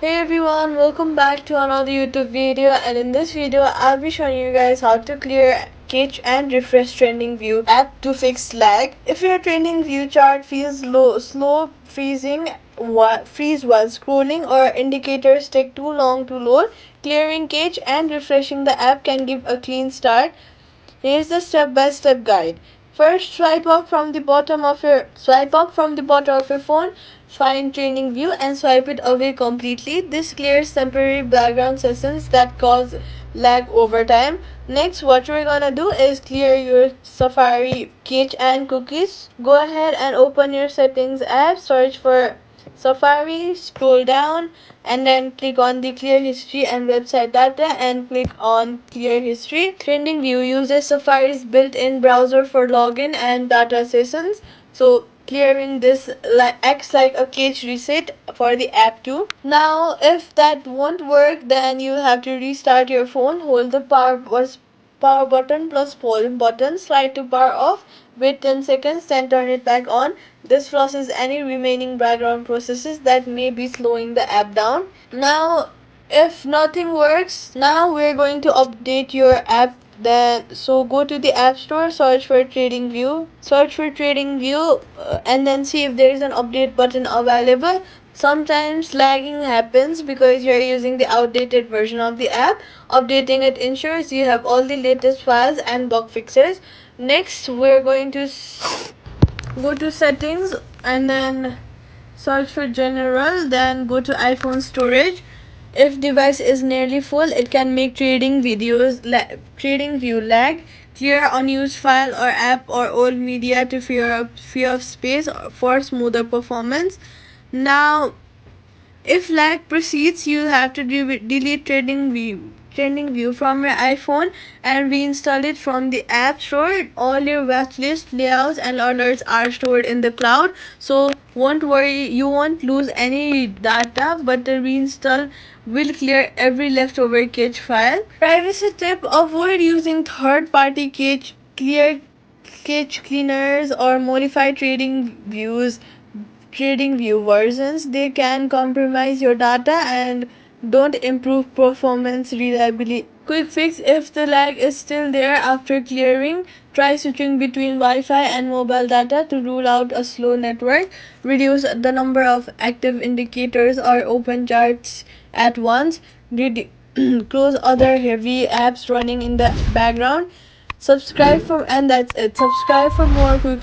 Hey everyone, welcome back to another YouTube video, and in this video I'll be showing you guys how to clear catch and refresh TradingView app to fix lag. If your TradingView chart feels slow, freeze while scrolling, or indicators take too long to load, clearing cache and refreshing the app can give a clean start. Here's the step-by-step guide. First, swipe up from the bottom of your phone, find training view and swipe it away completely. This clears temporary background sessions that cause lag over time. Next, what we're gonna do is clear your Safari cache and cookies. Go ahead and open your settings app, search for Safari, scroll down, and then click on the clear history and website data and click on clear history. TradingView uses Safari's built-in browser for login and data sessions, so clearing this acts like a cache reset for the app too. Now if that won't work, then you'll have to restart your phone. Hold the power button plus volume button, slide to power off, wait 10 seconds, then turn it back on. This flushes any remaining background processes that may be slowing the app down. Now if nothing works, now we're going to update your app. Then so go to the app store, search for TradingView, and then see if there is an update button available. Sometimes lagging happens because you're using the outdated version of the app. Updating it ensures you have all the latest files and bug fixes. Next, we're going to go to settings and then search for general, then go to iPhone storage. If device is nearly full, it can make trading view lag. Clear unused file or app or old media to free up space for smoother performance. Now if lag proceeds, you have to delete TradingView from your iPhone and reinstall it from the App Store. All your watchlist, layouts, and alerts are stored in the cloud, so won't worry, you won't lose any data, but the reinstall will clear every leftover cache file. Privacy tip: avoid using third-party cache cleaners or modified TradingView versions. They can compromise your data and don't improve performance reliably. Quick fix: if the lag is still there after clearing, try switching between Wi-Fi and mobile data to rule out a slow network. Reduce the number of active indicators or open charts at once. Close other heavy apps running in the background. Subscribe for more quick